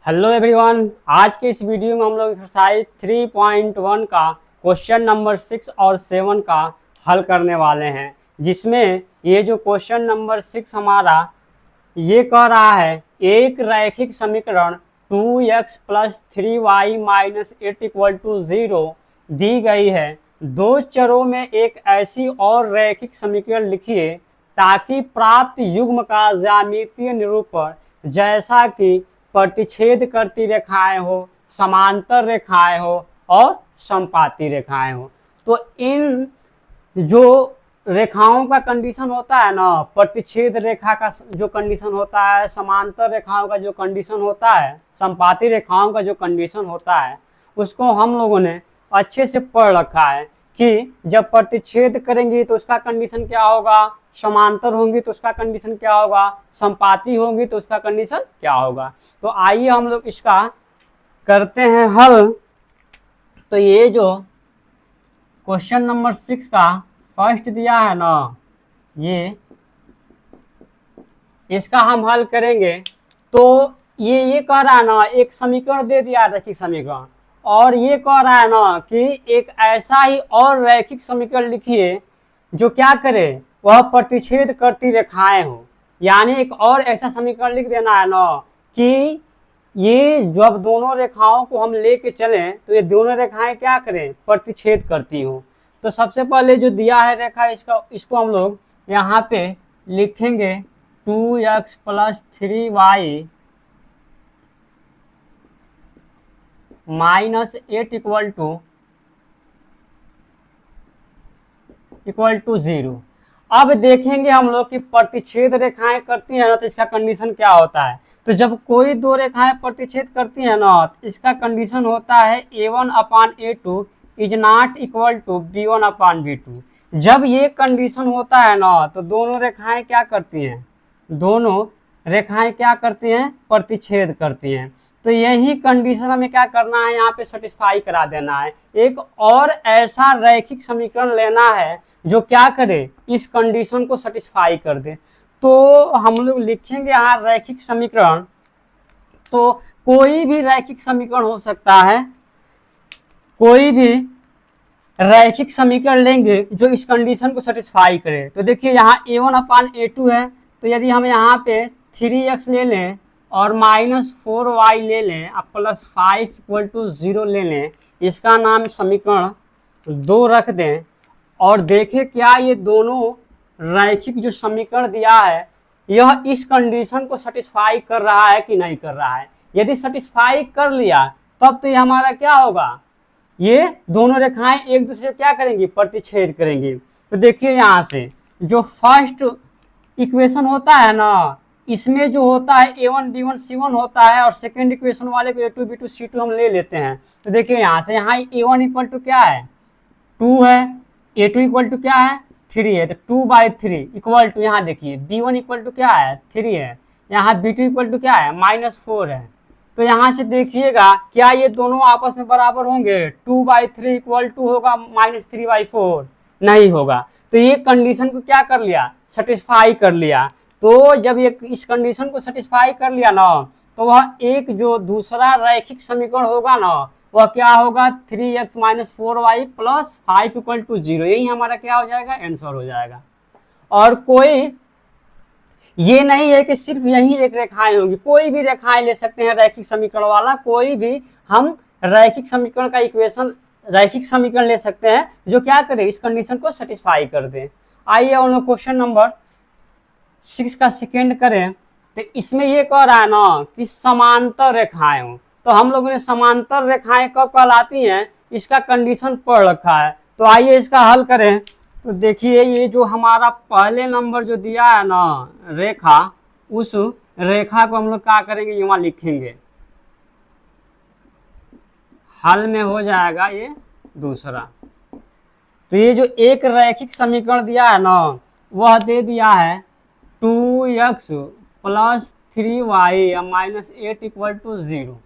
Hello everyone, आज के इस वीडियो में हम लोग एक्सरसाइज 3.1 का क्वेश्चन नंबर 6 और 7 का हल करने वाले हैं, जिसमें ये जो क्वेश्चन नंबर 6 हमारा ये कह रहा है एक रैखिक समीकरण 2x + 3y - 8 = 0 दी गई है। दो चरों में एक ऐसी और रैखिक समीकरण लिखिए ताकि प्राप्त युग्म का ज्यामितीय निरूपण जैसा कि प्रतिच्छेद करती रेखाएं हो, समांतर रेखाएं हो और समपाती रेखाएं हो। तो इन जो रेखाओं का कंडीशन होता है ना, प्रतिच्छेद रेखा का जो कंडीशन होता है, समांतर रेखाओं का जो कंडीशन होता है, समपाती रेखाओं का जो कंडीशन होता है, उसको हम लोगों ने अच्छे से पढ़ रखा है कि जब प्रतिच्छेद करेंगी तो उसका कंडीशन क्या होगा, समांतर होंगी तो उसका कंडीशन क्या होगा, समपाती होंगी तो उसका कंडीशन क्या होगा। तो आइए हम लोग इसका करते हैं हल। तो ये जो क्वेश्चन नंबर 6 का फर्स्ट दिया है ना, ये इसका हम हल करेंगे। तो ये कह रहा है ना, एक समीकरण दे दिया रैखिक समीकरण, और ये कह रहा है ना कि एक ऐसा ही और रैखिक समीकरण लिखिए जो क्या करे, वह प्रतिच्छेद करती रेखाएं हो। यानी एक और ऐसा समीकरण लिख देना है ना कि ये जब दोनों रेखाओं को हम लेके चलें तो ये दोनों रेखाएं क्या करें, प्रतिच्छेद करती हो। तो सबसे पहले जो दिया है रेखा, इसको हम लोग यहाँ पे लिखेंगे 2x + 3y - 8 = 0। अब देखेंगे हम लोग कि प्रतिच्छेद रेखाएं करती हैं ना तो इसका कंडीशन क्या होता है। तो जब कोई दो रेखाएं प्रतिच्छेद करती हैं ना तो इसका कंडीशन होता है a1/a2 = b1/b2। जब ये कंडीशन होता है ना तो दोनों रेखाएं क्या करती हैं, दोनों रेखाएं क्या करती हैं, प्रतिच्छेद करती हैं। तो यही कंडीशन हमें क्या करना है, यहाँ पे सेटिस्फाई करा देना है। एक और ऐसा रैखिक समीकरण लेना है जो क्या करे, इस कंडीशन को सेटिस्फाई कर दे। तो हम लोग लिखेंगे यहाँ रैखिक समीकरण। तो कोई भी रैखिक समीकरण हो सकता है, कोई भी रैखिक समीकरण लेंगे जो इस कंडीशन को सेटिस्फाई करे। तो देखिए यहाँ a1/a2 है, तो यदि हम यहाँ पे 3x ले लें और -4y ले लें और +5 = 0 ले लें, इसका नाम समीकरण 2 रख दें और देखें क्या ये दोनों रैखिक जो समीकरण दिया है यह इस कंडीशन को सेटिस्फाई कर रहा है कि नहीं कर रहा है। यदि सेटिस्फाई कर लिया तब तो ये हमारा क्या होगा, ये दोनों रेखाएं एक दूसरे क्या करेंगी, प्रतिच्छेद करेंगी। तो देखिए यहाँ से जो फर्स्ट इक्वेशन होता है ना, इसमें जो होता है a1 b1 c1 होता है, और सेकेंड इक्वेशन वाले को a2 b2 c2 हम ले लेते हैं। तो देखिए यहाँ से यहाँ a1 = क्या है, 2 है, a2 = क्या है, 3 है। तो 2/3 = यहाँ देखिए b1 = क्या है, 3 है, यहाँ b2 = क्या है, -4 है। तो यहाँ से देखिएगा क्या ये दोनों आपस में बराबर होंगे, 2/3 = होगा -3/4, नहीं होगा। तो ये कंडीशन को क्या कर लिया, सेटिस्फाई कर लिया। तो जब ये इस कंडीशन को सेटिस्फाई कर लिया ना तो वह एक जो दूसरा रैखिक समीकरण होगा ना वह क्या होगा, 3x - 4y + 5 = 0। यही हमारा क्या हो जाएगा, आंसर हो जाएगा। और कोई ये नहीं है कि सिर्फ यही एक रेखाएं होंगी, कोई भी रेखाएं ले सकते हैं रैखिक समीकरण वाला, कोई भी हम रैखिक समीकरण का इक्वेशन, रैखिक समीकरण ले सकते हैं जो क्या करे, इस कंडीशन को सेटिस्फाई कर दे। आइए हम लोग क्वेश्चन नंबर 6 का सेकेंड करें। तो इसमें ये कह रहा है ना कि समांतर रेखाएं हो। तो हम लोगों ने समांतर रेखाएं कब कहलाती हैं, इसका कंडीशन पढ़ रखा है। तो आइए इसका हल करें। तो देखिए ये जो हमारा पहले नंबर जो दिया है ना रेखा, उस रेखा को हम लोग क्या करेंगे, यहाँ लिखेंगे, हल में हो जाएगा ये दूसरा। तो ये जो एक रैखिक समीकरण दिया है ना वह दे दिया है 2x + 3y - 8 = 0,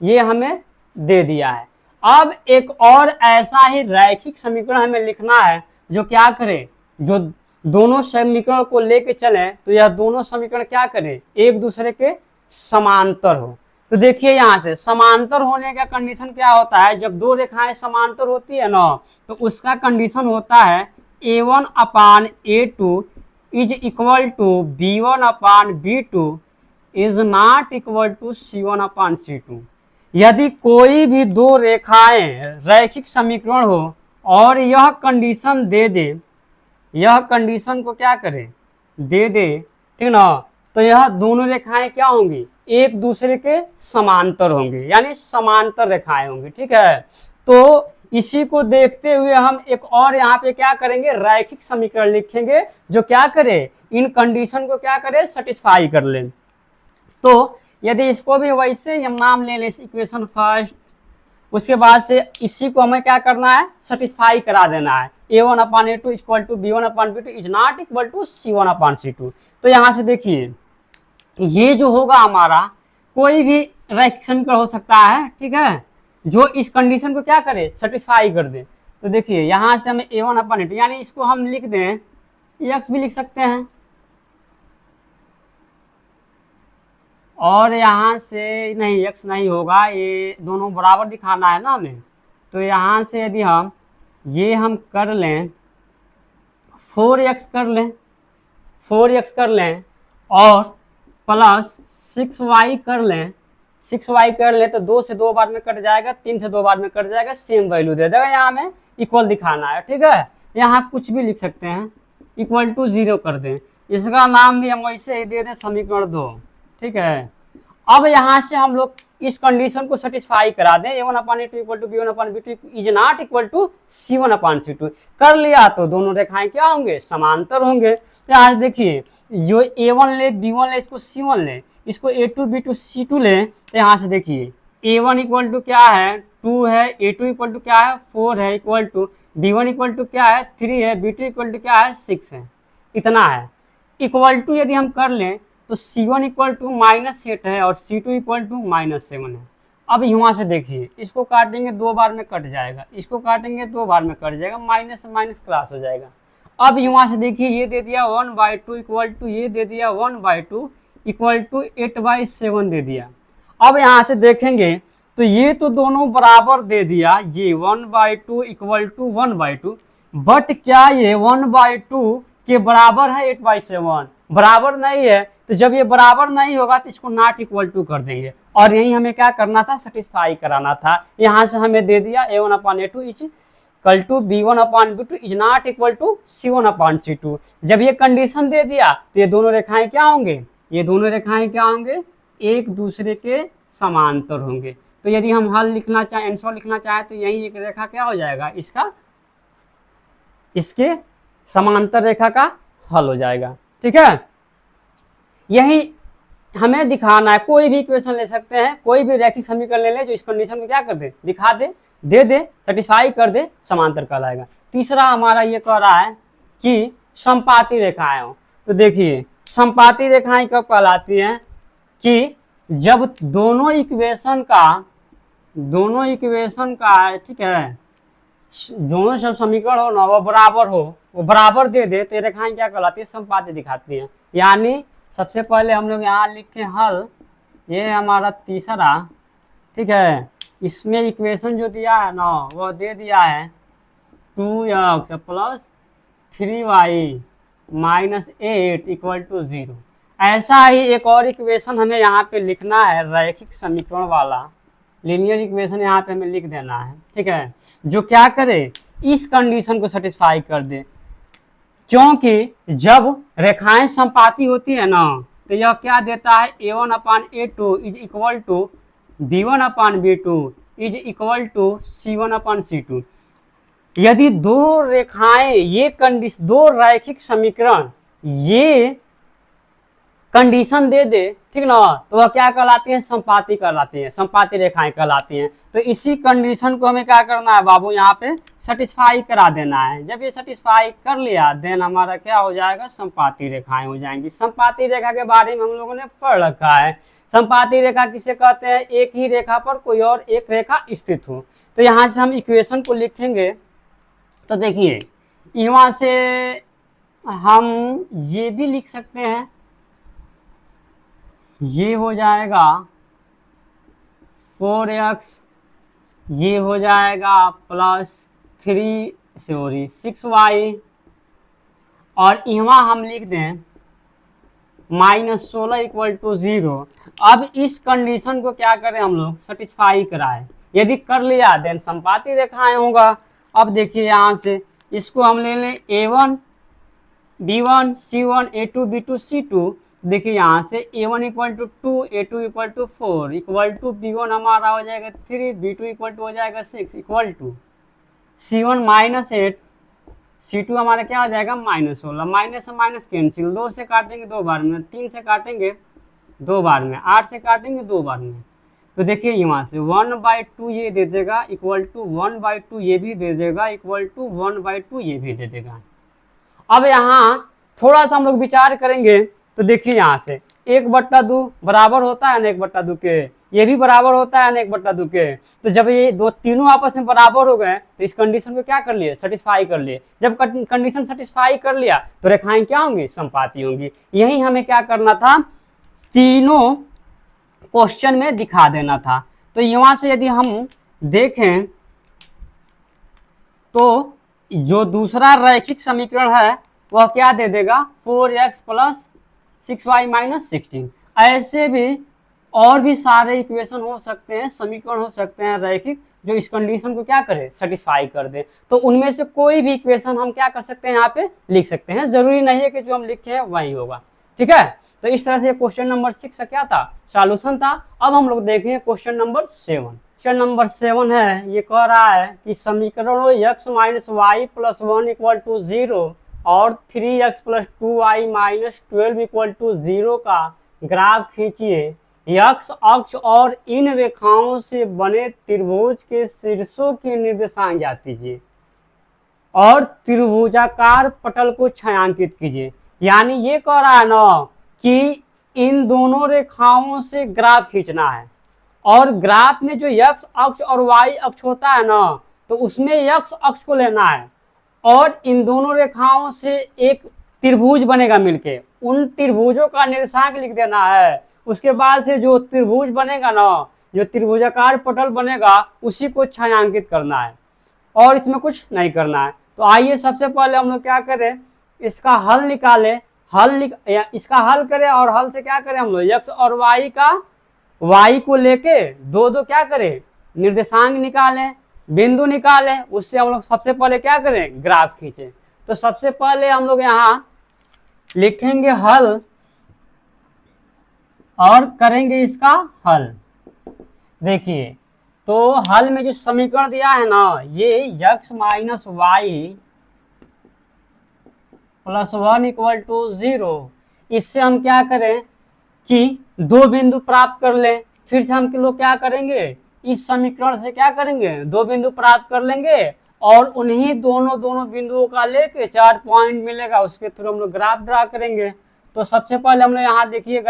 ये हमें दे दिया है। अब एक और ऐसा ही रैखिक समीकरण हमें लिखना है जो क्या करे, जो दोनों समीकरण को लेके चले तो यह दोनों समीकरण क्या करें, एक दूसरे के समांतर हो। तो देखिए यहाँ से समांतर होने का कंडीशन क्या होता है, जब दो रेखाएं समांतर होती है ना तो उसका कंडीशन होता है A1 upon A2 is equal to B1 upon B2 is not equal to C1 upon C2। यदि कोई भी दो रेखाएं रैखिक समीकरण हो और यह कंडीशन दे दे, यह कंडीशन को क्या करे, दे दे, ठीक ना, तो यह दोनों रेखाएं क्या होंगी, एक दूसरे के समांतर होंगे, यानी समांतर रेखाएं होंगी। ठीक है, तो इसी को देखते हुए हम एक और यहाँ पे क्या करेंगे, रैखिक समीकरण लिखेंगे जो क्या करे, इन कंडीशन को क्या करे, सेटिस्फाई कर ले। तो यदि इसको भी वैसे हम नाम ले लें इक्वेशन फर्स्ट, उसके बाद से इसी को हमें क्या करना है, सेटिस्फाई करा देना है। A1 upon A2 equal to B1 upon B2 is not equal to C1 upon C2। तो यहाँ से देखिए ये जो होगा हमारा कोई भी रैखिक समीकरण हो सकता है, ठीक है, जो इस कंडीशन को क्या करे, सेटिस्फाई कर दे। तो देखिए यहाँ से हमें A1 अपान A2, यानी इसको हम लिख दें, x भी लिख सकते हैं, और यहाँ से नहीं x नहीं होगा, ये दोनों बराबर दिखाना है ना हमें। तो यहाँ से यदि हम कर लें 4x कर लें, 4x कर लें और प्लस 6y कर लें, 6y कर लें तो 2 से 2 बार में कट जाएगा, 3 से 2 बार में कट जाएगा, सेम वैल्यू दे देगा। यहाँ हमें इक्वल दिखाना है, ठीक है, यहाँ कुछ भी लिख सकते हैं, इक्वल टू 0 कर दें, इसका नाम भी हम वैसे ही दे दें समीकरण 2। ठीक है, अब यहाँ से हम लोग इस कंडीशन को सेटिस्फाई करा दें, A1 upon A2 equal to B1 upon B2 is not equal to C1 upon C2 कर लिया, तो दोनों रेखाएं क्या होंगे, समांतर होंगे। तो आज देखिए जो A1 ले, B1 ले, इसको C1 ले, इसको A2 B2 C2 ले, तो यहाँ से देखिए A1 इक्वल टू क्या है, 2 है, A2 इक्वल टू क्या है, 4 है, equal to B1 equal to क्या है, 3 है, B2 इक्वल टू क्या है, 6 है, इतना है। इक्वल टू यदि हम कर लें तो C1 इक्वल टू -8 है और C2 इक्वल टू -7 है। अब यहाँ से देखिए इसको काटेंगे 2 बार में कट जाएगा, इसको काटेंगे 2 बार में कट जाएगा, माइनस से माइनस क्रॉस हो जाएगा। अब यहाँ से देखिए ये दे दिया 1/2 इक्वल टू, ये दे दिया 1/2 इक्वल टू 8/7 दे दिया। अब यहाँ से देखेंगे तो ये तो दोनों बराबर दे दिया, ये 1/2 इक्वल टू 1/2, बट क्या ये 1/2 के बराबर है 8/7, बराबर नहीं है। तो जब ये बराबर नहीं होगा तो इसको नॉट इक्वल टू कर देंगे, और यही हमें क्या करना था, सेटिस्फाई कराना था। यहाँ से हमें दे दिया A1 upon A2 is equal to B1 upon B2 is not equal to C1 upon C2। जब ये कंडीशन दे दिया तो ये दोनों रेखाएं क्या होंगे, ये दोनों रेखाएं क्या होंगे, एक दूसरे के समांतर होंगे। तो यदि हम हल लिखना चाहें, आंसर लिखना चाहें, तो यही एक रेखा क्या हो जाएगा, इसका इसके समांतर रेखा का हल हो जाएगा। ठीक है, यही हमें दिखाना है। कोई भी इक्वेशन ले सकते हैं, कोई भी रैखिक समीकरण ले ले जो इस कंडीशन को क्या कर दे, दिखा दे, दे दे, सेटिस्फाई कर दे, समांतर कहलाएगा। तीसरा हमारा ये कह रहा है कि समपाती रेखाएं हो। तो देखिए समपाती रेखाएं कब कहलाती हैं, कि जब दोनों इक्वेशन का ठीक है, दोनों सब समीकरण हो ना वो बराबर हो, वो बराबर दे दे, तो रेखाएं क्या कहलाती है, समपाती दिखाती हैं। यानी सबसे पहले हम लोग यहाँ लिखे हल, ये हमारा तीसरा, ठीक है, इसमें इक्वेशन जो दिया है ना वो दे दिया है 2x plus 3y minus 8 equal to 0। ऐसा ही एक और इक्वेशन हमें यहाँ पे लिखना है, रैखिक समीकरण वाला लीनियर इक्वेशन यहाँ पे हमें लिख देना है। ठीक है, जो क्या करे, इस कंडीशन को सेटिस्फाई कर दे, क्योंकि जब रेखाएं समपाती होती है ना तो यह क्या देता है, A1 upon A2 is equal to B1 upon B2 is equal to C1 upon C2। यदि दो रेखाएं, ये कंडीशन, दो रैखिक समीकरण ये कंडीशन दे दे, ठीक ना, तो वह क्या कहलाती है, समपाती कहलाती है, समपाती रेखाएं कहलाती हैं। तो इसी कंडीशन को हमें क्या करना है बाबू, यहाँ पे सेटिस्फाई करा देना है। जब ये सेटिस्फाई कर लिया देन हमारा क्या हो जाएगा, समपाती रेखाएं हो जाएंगी। समपाती रेखा के बारे में हम लोगों ने पढ़ रखा है। समपाती रेखा किसे कहते हैं, एक ही रेखा पर कोई और एक रेखा स्थित हो। तो यहाँ से हम इक्वेशन को लिखेंगे, तो देखिए यहाँ से हम ये भी लिख सकते हैं, ये हो जाएगा 4x, ये हो जाएगा +3 सॉरी 6y, और यहाँ हम लिख दें -16 = 0। अब इस कंडीशन को क्या करें हम लोग, सेटिस्फाई कराएं। यदि कर लिया देन संपाती रेखाएं होगा। अब देखिए यहाँ से इसको हम ले लें A1 B1 C1 A2 B2 C2। देखिए यहाँ से A1 = 2 A2 = 4 = B1 हमारा हो जाएगा 3 B2 = हो जाएगा 6 = C1 -8 C2 हमारा क्या हो जाएगा -16। माइनस से माइनस कैंसिल, 2 से काटेंगे 2 बार में, 3 से काटेंगे 2 बार में, 8 से काटेंगे 2 बार में। तो देखिए यहाँ से 1/2 ये दे देगा = 1/2 ये भी दे देगा = 1/2 ये भी दे देगा। अब यहाँ थोड़ा सा हम लोग विचार करेंगे तो देखिए यहाँ से 1/2 बराबर होता है ना 1/2 के, ये भी बराबर होता है ना 1/2 के। तो जब ये तीनों आपस में बराबर हो गए तो इस कंडीशन को क्या कर लिए, सेटिस्फाई कर लिए। जब कंडीशन सेटिस्फाई कर लिया तो रेखाएं क्या होंगी, संपाती होंगी। यही हमें क्या करना था, तीनों क्वेश्चन में दिखा देना था। तो यहाँ से यदि हम देखें तो जो दूसरा रैखिक समीकरण है वह क्या दे देगा, 4x + 6y - 16। ऐसे भी और भी सारे इक्वेशन हो सकते हैं, समीकरण हो सकते हैं रैखिक, जो इस कंडीशन को क्या करे, सेटिस्फाई कर दे। तो उनमें से कोई भी इक्वेशन हम क्या कर सकते हैं, यहाँ पे लिख सकते हैं। जरूरी नहीं है कि जो हम लिखे हैं वही होगा, ठीक है। तो इस तरह से क्वेश्चन नंबर 6 का क्या था, सॉल्यूशन था। अब हम लोग देखें क्वेश्चन नंबर 7। क्वेश्चन नंबर 7 है, ये कह रहा है कि समीकरणों x - y + 1 = 0 और 3x + 2y - 12 = 0 का ग्राफ खींचिए। x अक्ष और इन रेखाओं से बने त्रिभुज के शीर्षों की निर्देशांक ज्ञात कीजिए और त्रिभुजाकार पटल को छायांकित कीजिए। यानी ये कह रहा है ना कि इन दोनों रेखाओं से ग्राफ खींचना है, और ग्राफ में जो x अक्ष और y अक्ष होता है ना, तो उसमें x अक्ष को लेना है और इन दोनों रेखाओं से एक त्रिभुज बनेगा मिलके, उन त्रिभुजों का निर्देशांक लिख देना है। उसके बाद से जो त्रिभुज बनेगा ना, जो त्रिभुजाकार पटल बनेगा, उसी को छायांकित करना है और इसमें कुछ नहीं करना है। तो आइए सबसे पहले हम लोग क्या करें, इसका हल निकालें। इसका हल करें और हल से क्या करें हम लोग, x और y को लेके दो क्या करें, निर्देशांक निकालें, बिंदु निकालें। उससे हम लोग सबसे पहले क्या करें, ग्राफ खींचें। तो सबसे पहले हम लोग यहाँ लिखेंगे हल और करेंगे इसका हल। देखिए तो हल में जो समीकरण दिया है ना, ये x - y + 1 = 0, इससे हम क्या करें कि दो बिंदु प्राप्त कर लें। फिर से हम लोग क्या करेंगे, इस समीकरण से क्या करेंगे, दो बिंदु प्राप्त कर लेंगे और उन्हीं दोनों बिंदुओं का लेके 4 पॉइंट मिलेगा, उसके थ्रू हम लोग ग्राफ ड्रा करेंगे। तो सबसे पहले हम लोग यहाँ देखिए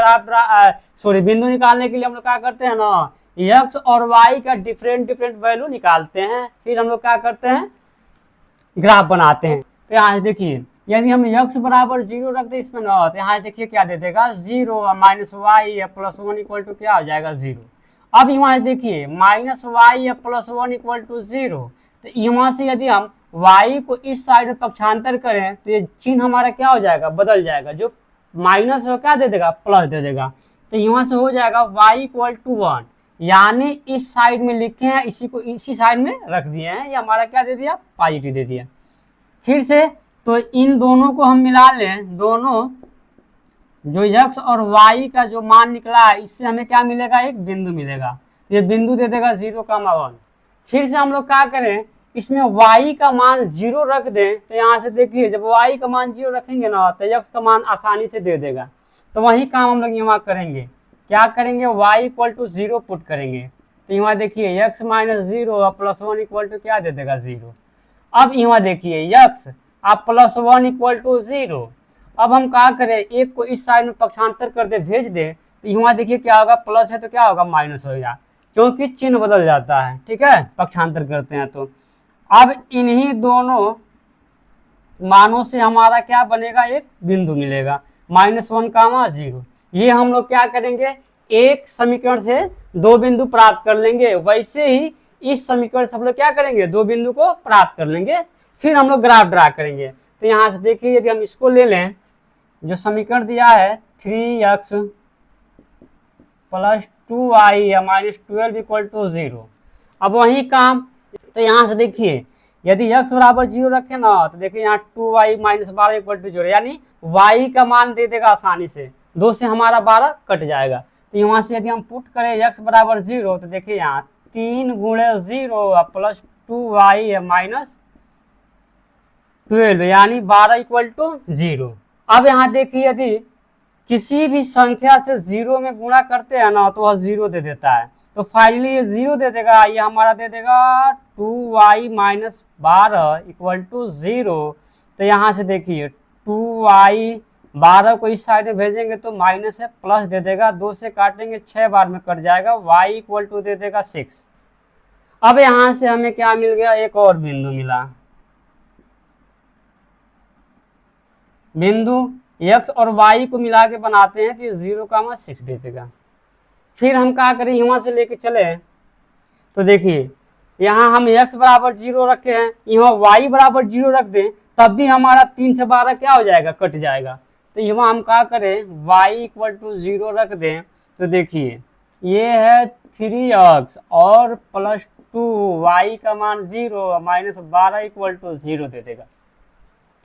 बिंदु निकालने के लिए हम लोग क्या करते हैं ना, x और y का डिफरेंट वैल्यू निकालते हैं, फिर हम लोग क्या करते हैं, ग्राफ बनाते हैं। तो यहाँ देखिए यदि हम x = 0 रख दे इसमें ना, तो यहाँ देखिए क्या दे देगा, 0 - y + 1 = क्या हो जाएगा, 0। अब यहाँ देखिए -y + 1 = 0, तो यहाँ से यदि हम y को इस साइड में पक्षांतर करें तो ये चिन्ह हमारा क्या हो जाएगा, बदल जाएगा। जो माइनस हो क्या दे देगा, प्लस दे देगा। तो यहाँ से हो जाएगा y = 1, यानी इस साइड में लिखे हैं, इसी को इसी साइड में रख दिए हैं, ये हमारा क्या दे दिया, पॉजिटिव दे दिया। फिर से तो इन दोनों को हम मिला लें, दोनों जो x और y का जो मान निकला है, इससे हमें क्या मिलेगा, एक बिंदु मिलेगा। ये बिंदु दे देगा 0,1। फिर से हम लोग क्या करें, इसमें y का मान 0 रख दें। तो यहाँ से देखिए जब y का मान 0 रखेंगे ना, तो x का मान आसानी से दे देगा। तो वही काम हम लोग यहाँ करेंगे, क्या करेंगे, y = 0 पुट करेंगे। तो यहाँ देखिए x - 0 + 1 = क्या दे देगा, 0। अब यहाँ देखिए x आप +1 = 0। अब हम क्या करें, एक को इस साइड में पक्षांतर कर दे, भेज दे। तो यहाँ देखिए क्या होगा, प्लस है तो क्या होगा, माइनस होगा, क्योंकि चिन्ह बदल जाता है, ठीक है, पक्षांतर करते हैं। तो अब इन्हीं दोनों मानों से हमारा क्या बनेगा, एक बिंदु मिलेगा, -1, 0। ये हम लोग क्या करेंगे, एक समीकरण से दो बिंदु प्राप्त कर लेंगे, वैसे ही इस समीकरण से हम लोग क्या करेंगे, दो बिंदु को प्राप्त कर लेंगे, फिर हम लोग ग्राफ ड्रा करेंगे। तो यहाँ से देखिए यदि हम इसको ले लें, जो समीकरण दिया है 3x प्लस 2y या -12 इक्वल टू 0। अब वही काम, तो यहाँ से देखिए यदि x बराबर 0 रखे ना, तो देखिए यहाँ 2y माइनस 12 इक्वल टू 0, यानी y का मान दे देगा आसानी से, 2 से हमारा 12 कट जाएगा। तो यहाँ से यदि हम पुट करें x बराबर 0, तो देखिए यहाँ 3 गुणे 0 प्लस 2y माइनस 12 यानी 12 इक्वल टू 0। अब यहाँ देखिए यदि किसी भी संख्या से 0 में गुणा करते हैं ना, तो वह 0 दे देता है। तो फाइनली ये 0 दे देगा, ये हमारा दे देगा 2y माइनस 12 इक्वल टू 0। तो यहाँ से देखिए 2y 12 को इस साइड में भेजेंगे तो माइनस है, प्लस दे देगा, 2 से काटेंगे 6 बार में कट जाएगा, y इक्वल टू दे देगा 6। अब यहाँ से हमें क्या मिल गया, एक और बिंदु मिला, बिंदु x और y को मिला के बनाते हैं तो ये 0,6 दे देगा। फिर हम क्या करें, यहाँ से लेके चले, तो देखिए यहाँ हम x बराबर 0 रखे हैं, यहाँ y बराबर 0 रख दें, तब भी हमारा 3 से 12 क्या हो जाएगा, कट जाएगा। तो यहाँ हम क्या करें, y इक्वल टू 0 रख दें, तो देखिए ये है 3x और प्लस 2y का मान 0 माइनस 12 इक्वल टू 0 दे देगा।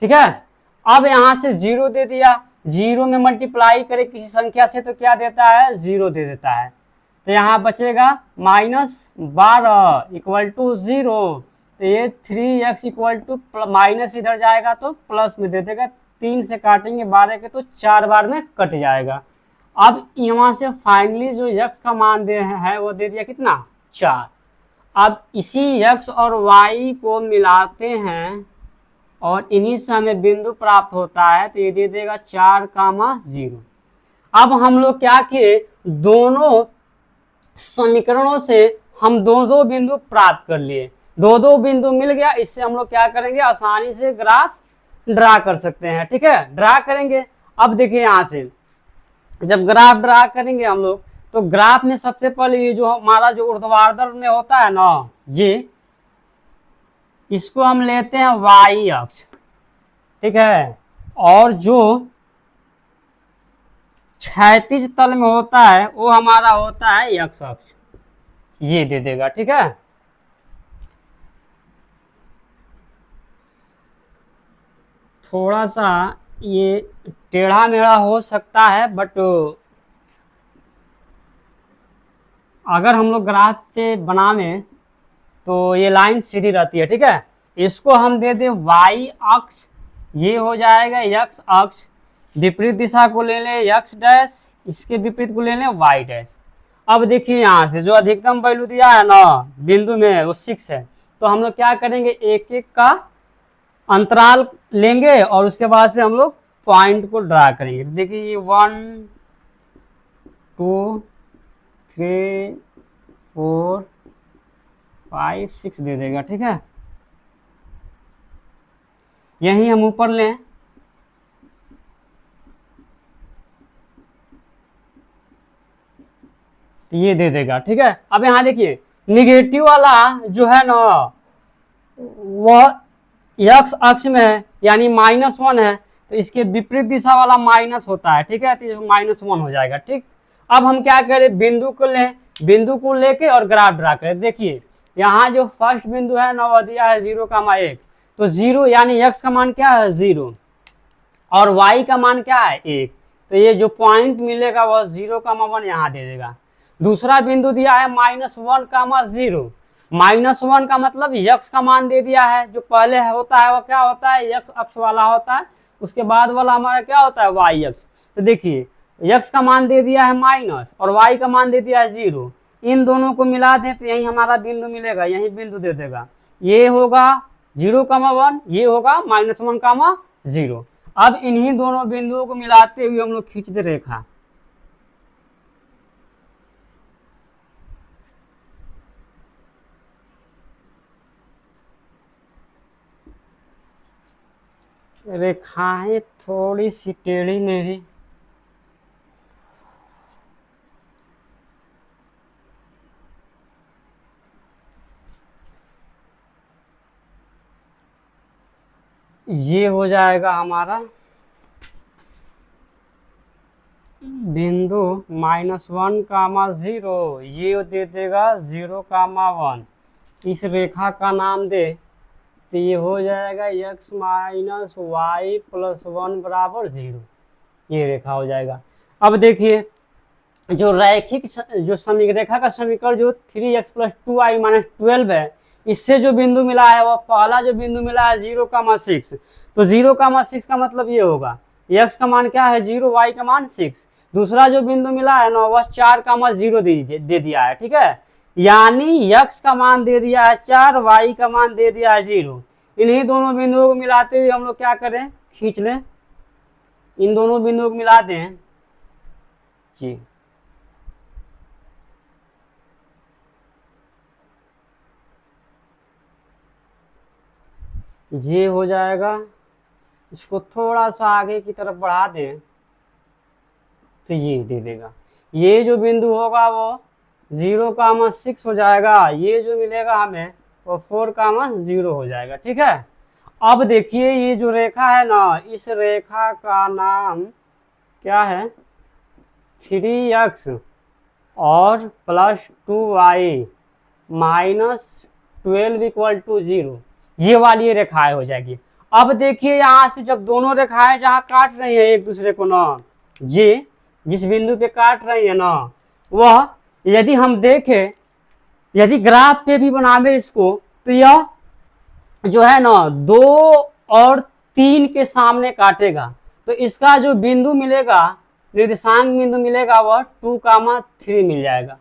ठीक है, अब यहाँ से 0 दे दिया, 0 में मल्टीप्लाई करे किसी संख्या से तो क्या देता है, 0 दे देता है। तो यहाँ बचेगा -12 इक्वल टू 0। तो ये 3x इक्वल टू माइनस इधर जाएगा तो प्लस में दे देगा, 3 से काटेंगे 12 के तो 4 बार में कट जाएगा। अब यहाँ से फाइनली जो x का मान दे है वो दे दिया कितना, 4। अब इसी x और y को मिलाते हैं और इन्हीं से हमें बिंदु प्राप्त होता है, तो ये दे देगा 4,0। अब हम लोग क्या किए, दोनों समीकरणों से हम दो दो बिंदु प्राप्त कर लिए, दो दो बिंदु मिल गया, इससे हम लोग क्या करेंगे, आसानी से ग्राफ ड्रा कर सकते हैं। ठीक है, ड्रा करेंगे। अब देखिए यहाँ से जब ग्राफ ड्रा करेंगे हम लोग, तो ग्राफ में सबसे पहले ये जो हमारा जो ऊर्ध्वाधर में होता है ना, ये इसको हम लेते हैं y अक्ष। ठीक है, और जो क्षैतिज तल में होता है वो हमारा होता है x अक्ष, ये दे देगा। ठीक है, थोड़ा सा ये टेढ़ा मेढ़ा हो सकता है, बट अगर हम लोग ग्राफ से बनावें तो ये लाइन सीधी रहती है। ठीक है, इसको हम दे दें y अक्ष, ये हो जाएगा x अक्ष, विपरीत दिशा को ले लें x डैश, इसके विपरीत को ले लें y डैश। अब देखिए यहाँ से जो अधिकतम वैल्यू दिया है ना बिंदु में वो 6 है, तो हम लोग क्या करेंगे, एक एक का अंतराल लेंगे और उसके बाद से हम लोग पॉइंट को ड्रा करेंगे। तो देखिए ये 1 2 3 4 5 6 दे देगा। ठीक है, यही हम ऊपर लें, तो ये दे देगा। ठीक है, अब यहाँ देखिए निगेटिव वाला जो है ना वह x अक्ष में है, यानी -1 है, तो इसके विपरीत दिशा वाला माइनस होता है। ठीक है, तो -1 हो जाएगा। ठीक, अब हम क्या करें, बिंदु को लें, बिंदु को लेके और ग्राफ ड्रा करें। देखिए यहाँ जो फर्स्ट बिंदु है ना वह दिया है 0,1, तो 0 यानी x का मान क्या है, 0, और y का मान क्या है, 1, तो ये जो पॉइंट मिलेगा वह 0,1 यहाँ दे देगा। दूसरा बिंदु दिया है -1,0, -1 का मतलब x का मान दे दिया है, जो पहले होता है वह क्या होता है, x अक्ष वाला होता है, उसके बाद वाला हमारा क्या होता है, y अक्ष। तो देखिए x का मान दे दिया है माइनस और y का मान दे दिया है 0, इन दोनों को मिला दें तो यही हमारा बिंदु मिलेगा, यही बिंदु दे देगा। ये होगा 0,1, ये होगा -1,0। अब इन्हीं दोनों बिंदुओं को मिलाते हुए हम लोग खींचते रेखा। रेखाएं थोड़ी सी टेढ़ी मेढ़ी, ये हो जाएगा हमारा बिंदु -1, 0, ये दे देगा 0, 1। इस रेखा का नाम दे तो ये हो जाएगा x - y + 1 = 0। ये रेखा हो जाएगा। अब देखिए जो रैखिक जो रेखा का समीकरण जो 3x + 2y - 12 है, इससे जो बिंदु मिला है वह पहला जो बिंदु मिला है 0, 6। तो 0, 6 का मतलब ये होगा x का मान क्या है 0, y का मान 6। दूसरा जो बिंदु मिला है ना वह 4, 0 दे दिया है, ठीक है। यानी x का मान दे दिया है 4, y का मान दे दिया है 0। इन्हीं दोनों बिंदुओं को मिलाते हुए हम लोग क्या करें, खींच लें, इन दोनों बिंदुओं को मिलाते हैं जी। ये हो जाएगा, इसको थोड़ा सा आगे की तरफ बढ़ा दें तो ये दे देगा। ये जो बिंदु होगा वो 0, 6 हो जाएगा। ये जो मिलेगा हमें वो 4, 0 हो जाएगा, ठीक है। अब देखिए ये जो रेखा है ना, इस रेखा का नाम क्या है 3x और +2y - 12 = 0। ये वाली रेखाएं हो जाएगी। अब देखिए यहाँ से जब दोनों रेखाएं जहाँ काट रही हैं एक दूसरे को ना, ये जिस बिंदु पे काट रही है ना, वह यदि हम देखें, यदि ग्राफ पे भी बनावे इसको, तो यह जो है ना 2 और 3 के सामने काटेगा। तो इसका जो बिंदु मिलेगा, निर्देशांक बिंदु मिलेगा, वह 2, 3 मिल जाएगा।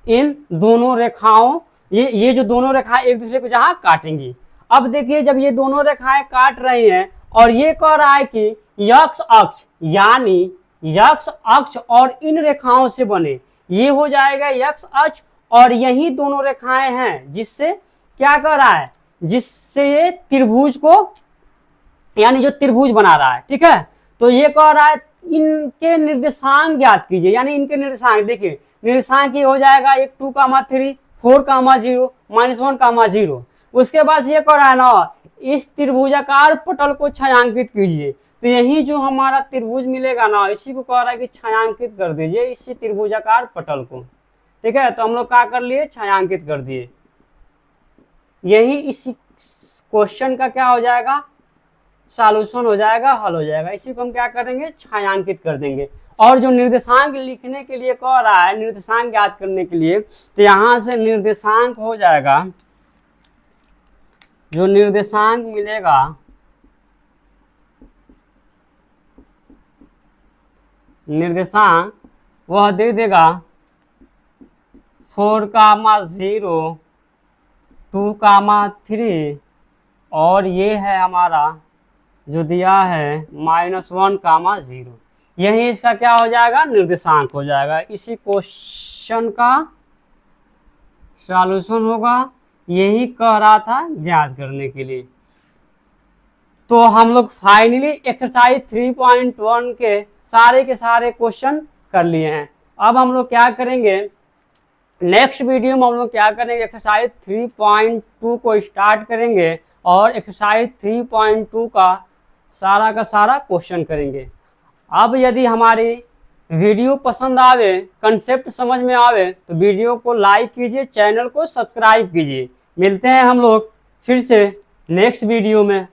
इन दोनों रेखाओं, ये जो दोनों रेखाएं एक दूसरे को जहां काटेंगी। अब देखिए जब ये दोनों रेखाएं काट रही हैं और ये कह रहा है कि x अक्ष, यानी x अक्ष और इन रेखाओं से बने, ये हो जाएगा x अक्ष और यही दोनों रेखाएं हैं जिससे क्या कर रहा है, जिससे ये त्रिभुज को, यानी जो त्रिभुज बना रहा है, ठीक है। तो ये कह रहा है इनके निर्देशांक ज्ञात कीजिए, यानी इनके निर्देशांक देखिए, निर्देशांक ये हो जाएगा 1, 2, 3, 4, 0, -1, 0। उसके बाद ये कह रहा है ना इस त्रिभुजाकार पटल को छायांकित कीजिए। तो यही जो हमारा त्रिभुज मिलेगा ना, इसी को कह रहा है कि छायांकित कर दीजिए इसी त्रिभुजाकार पटल को, ठीक है। तो हम लोग क्या कर लिए, छायांकित कर दिए। यही इसी क्वेश्चन का क्या हो जाएगा, सॉल्यूशन हो जाएगा, हल हो जाएगा। इसी को हम क्या करेंगे, छायांकित कर देंगे। और जो निर्देशांक लिखने के लिए कह रहा है, निर्देशांक ज्ञात करने के लिए, तो यहां से निर्देशांक हो जाएगा, जो निर्देशांक मिलेगा निर्देशांक वह दे देगा 4, 0, 2, 3 और ये है हमारा जो दिया है -1, 0। यही इसका क्या हो जाएगा, निर्देशांक हो जाएगा। इसी क्वेश्चन का सॉल्यूशन होगा। यही कह रहा था ज्ञात करने के लिए। तो हम लोग फाइनली एक्सरसाइज 3.1 के सारे क्वेश्चन कर लिए हैं। अब हम लोग क्या करेंगे, नेक्स्ट वीडियो में हम लोग क्या करेंगे, एक्सरसाइज 3.2 को स्टार्ट करेंगे और एक्सरसाइज 3.2 का सारा क्वेश्चन करेंगे। अब यदि हमारी वीडियो पसंद आवे, कंसेप्ट समझ में आवे, तो वीडियो को लाइक कीजिए, चैनल को सब्सक्राइब कीजिए। मिलते हैं हम लोग फिर से नेक्स्ट वीडियो में।